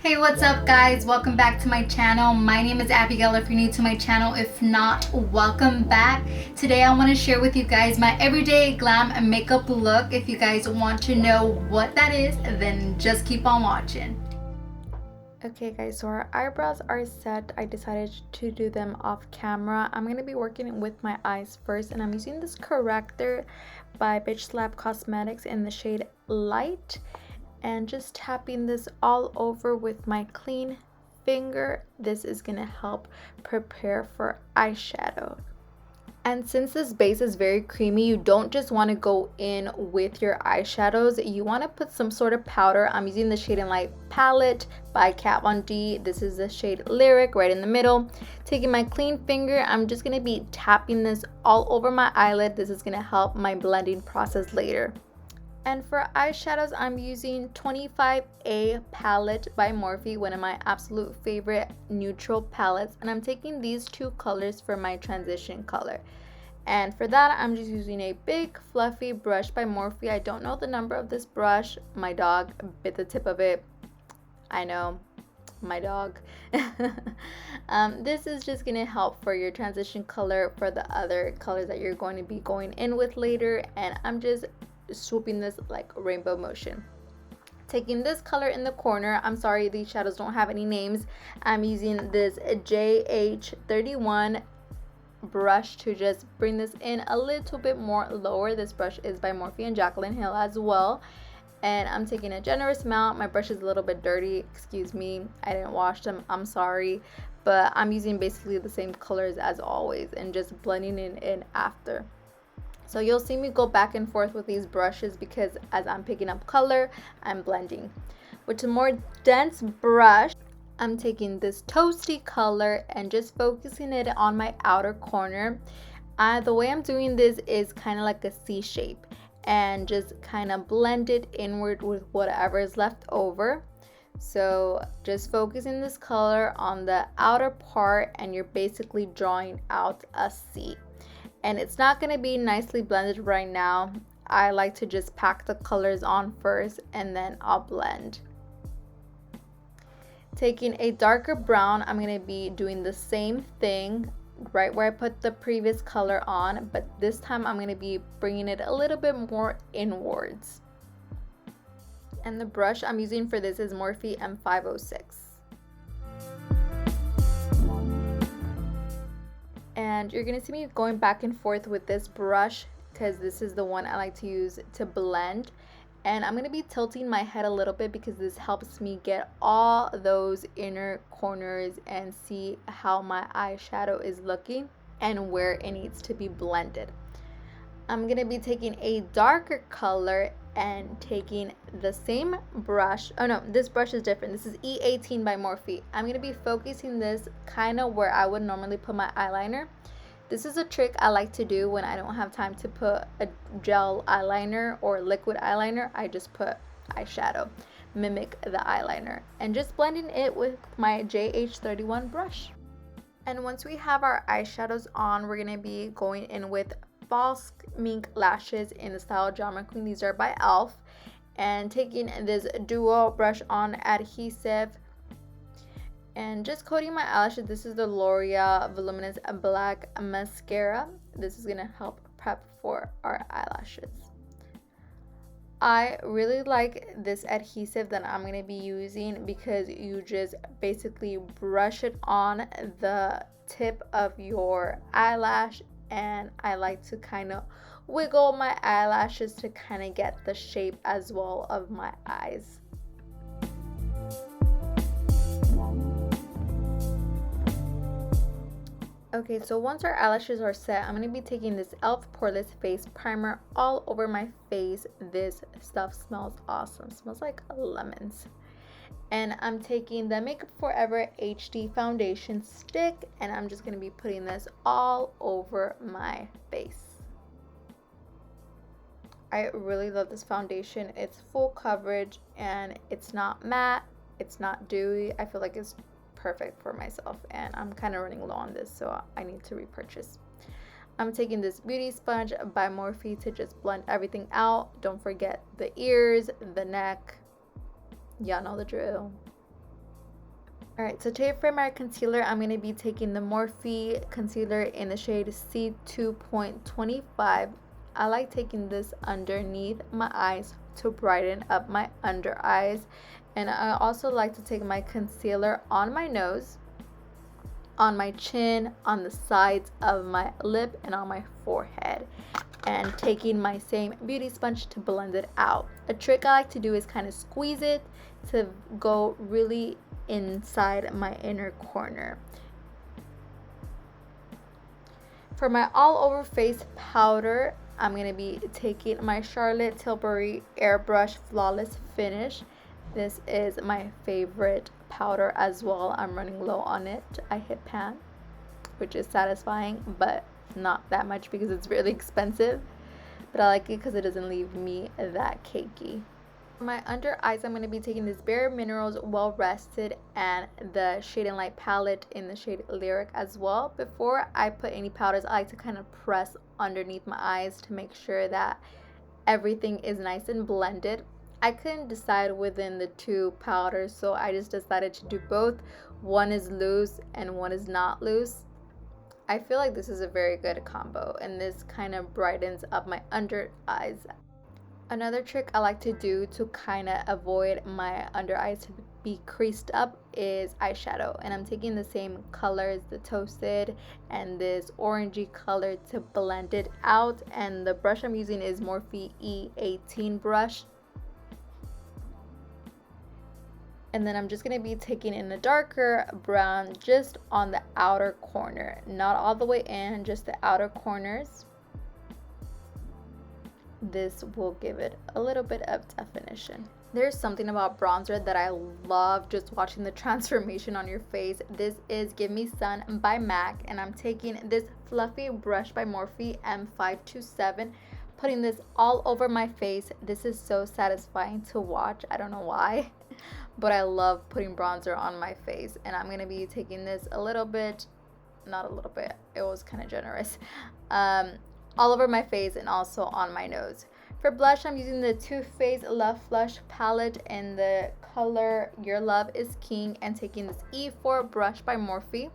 Hey, what's up guys? Welcome back to my channel. My name is Abigail if you're new to my channel. If not, welcome back. Today I want to share with you guys my everyday glam makeup look. If you guys want to know what that is, then just keep on watching. Okay guys, so our eyebrows are set. I decided to do them off camera. I'm going to be working with my eyes first, and I'm using this corrector by Bitch Slap Cosmetics in the shade Light. And just tapping this all over with my clean finger. This is gonna help prepare for eyeshadow. And since this base is very creamy, you don't just want to go in with your eyeshadows. You want to put some sort of powder. I'm using the Shade and Light palette by Kat Von D. This is the shade Lyric right in the middle. Taking my clean finger, I'm just going to be tapping this all over my eyelid. This is going to help my blending process later. And for eyeshadows, I'm using 25A palette by Morphe, one of my absolute favorite neutral palettes. And I'm taking these two colors for my transition color. And for that, I'm just using a big fluffy brush by Morphe. I don't know the number of this brush. My dog bit the tip of it. I know, my dog. This is just going to help for your transition color for the other colors that you're going to be going in with later. And I'm just swooping this like rainbow motion. Taking this color in the corner, I'm sorry these shadows don't have any names. I'm using this JH31 brush to just bring this in a little bit more lower. This brush is by Morphe and Jaclyn Hill as well. And I'm taking a generous amount. My brush is a little bit dirty, excuse me. I didn't wash them, I'm sorry. But I'm using basically the same colors as always and just blending it in after. So you'll see me go back and forth with these brushes because as I'm picking up color, I'm blending. With a more dense brush, I'm taking this toasty color and just focusing it on my outer corner. The way I'm doing this is kind of like a C shape and just kind of blend it inward with whatever is left over. So just focusing this color on the outer part and you're basically drawing out a C. And it's not going to be nicely blended right now. I like to just pack the colors on first and then I'll blend. Taking a darker brown, I'm going to be doing the same thing right where I put the previous color on, but this time I'm going to be bringing it a little bit more inwards. And the brush I'm using for this is Morphe M506. And you're gonna see me going back and forth with this brush because this is the one I like to use to blend. And I'm gonna be tilting my head a little bit because this helps me get all those inner corners and see how my eyeshadow is looking and where it needs to be blended. I'm gonna be taking a darker color and taking the same brush. Oh no, this brush is different. This is E18 by Morphe. I'm going to be focusing this kind of where I would normally put my eyeliner. This is a trick I like to do when I don't have time to put a gel eyeliner or liquid eyeliner. I just put eyeshadow, mimic the eyeliner, and just blending it with my JH31 brush. And once we have our eyeshadows on, we're going to be going in with false mink lashes in the style Drama Queen. These are by e.l.f. And taking this duo brush on adhesive and just coating my eyelashes. This is the L'Oreal Voluminous Black Mascara. This is going to help prep for our eyelashes. I really like this adhesive that I'm going to be using because you just basically brush it on the tip of your eyelash, and I like to kind of wiggle my eyelashes to kind of get the shape as well of my eyes. Okay, so once our eyelashes are set, I'm going to be taking this e.l.f. Poreless Face Primer all over my face. This stuff smells awesome. It smells like lemons. And I'm taking the Makeup Forever HD Foundation Stick, and I'm just going to be putting this all over my face. I really love this foundation. It's full coverage, and it's not matte, it's not dewy. I feel like it's perfect for myself, and I'm kind of running low on this, so I need to repurchase. I'm taking this beauty sponge by Morphe to just blend everything out. Don't forget the ears, the neck. Y'all know the drill. Alright, so today for my concealer, I'm going to be taking the Morphe concealer in the shade C2.25. I like taking this underneath my eyes to brighten up my under eyes. And I also like to take my concealer on my nose, on my chin, on the sides of my lip, and on my forehead. And taking my same beauty sponge to blend it out. A trick I like to do is kind of squeeze it to go really inside my inner corner. For my all over face powder, I'm going to be taking my Charlotte Tilbury Airbrush Flawless Finish. This is my favorite powder as well. I'm running low on it. I hit pan, which is satisfying, but not that much because it's really expensive. But I like it because it doesn't leave me that cakey. For my under eyes, I'm going to be taking this Bare Minerals Well Rested and the Shade and Light palette in the shade Lyric as well. Before I put any powders, I like to kind of press underneath my eyes to make sure that everything is nice and blended. I couldn't decide within the two powders, so I just decided to do both. One is loose and one is not loose. I feel like this is a very good combo, and this kind of brightens up my under eyes. Another trick I like to do to kind of avoid my under eyes to be creased up is eyeshadow. And I'm taking the same colors, the Toasted and this orangey color, to blend it out. And the brush I'm using is Morphe E18 brush. And then I'm just going to be taking in the darker brown just on the outer corner. Not all the way in, just the outer corners. This will give it a little bit of definition. There's something about bronzer that I love, just watching the transformation on your face. This is Give Me Sun by MAC, and I'm taking this fluffy brush by Morphe M527, putting this all over my face. This is so satisfying to watch. I don't know why, but I love putting bronzer on my face. And I'm going to be taking this a little bit, not a little bit, it was kind of generous, all over my face and also on my nose. For blush, I'm using the Too Faced Love Flush palette in the color Your Love Is King, and taking this E4 brush by Morphe.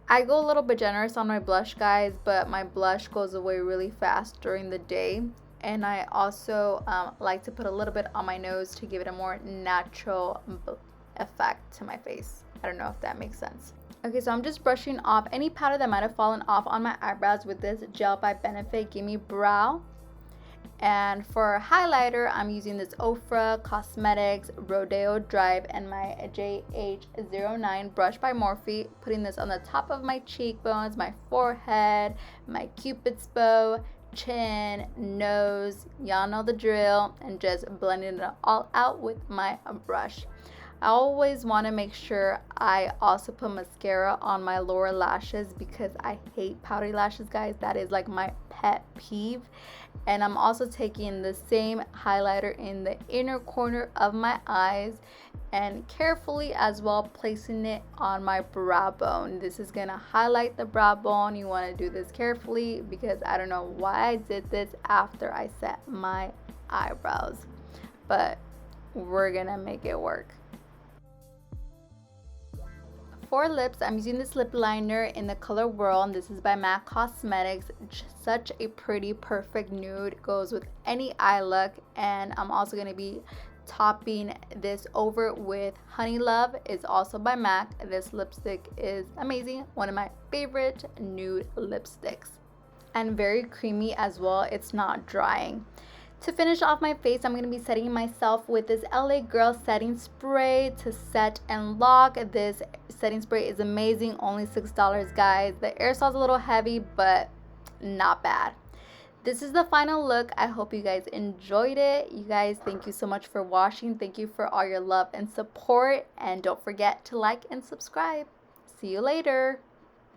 I go a little bit generous on my blush, guys, but my blush goes away really fast during the day. And I also like to put a little bit on my nose to give it a more natural effect to my face. I don't know if that makes sense. Okay, so I'm just brushing off any powder that might have fallen off on my eyebrows with this gel by Benefit Gimme Brow. And for highlighter, I'm using this Ofra Cosmetics Rodeo Drive and my JH09 brush by Morphe, putting this on the top of my cheekbones, my forehead, my cupid's bow, chin, nose, y'all know the drill, and just blending it all out with my brush. I always want to make sure I also put mascara on my lower lashes because I hate powdery lashes, guys. That is like my pet peeve. And I'm also taking the same highlighter in the inner corner of my eyes and carefully as well placing it on my brow bone. This is going to highlight the brow bone. You want to do this carefully because I don't know why I did this after I set my eyebrows, but we're going to make it work. For lips, I'm using this lip liner in the color Whirl, and this is by MAC Cosmetics. Such a pretty, perfect nude. Goes with any eye look. And I'm also going to be topping this over with Honey Love. It's also by MAC. This lipstick is amazing. One of my favorite nude lipsticks. And very creamy as well. It's not drying. To finish off my face, I'm going to be setting myself with this LA Girl setting spray to set and lock. This setting spray is amazing, only $6, guys. The aerosol's a little heavy, but not bad. This is the final look. I hope you guys enjoyed it. You guys, thank you so much for watching. Thank you for all your love and support. And don't forget to like and subscribe. See you later.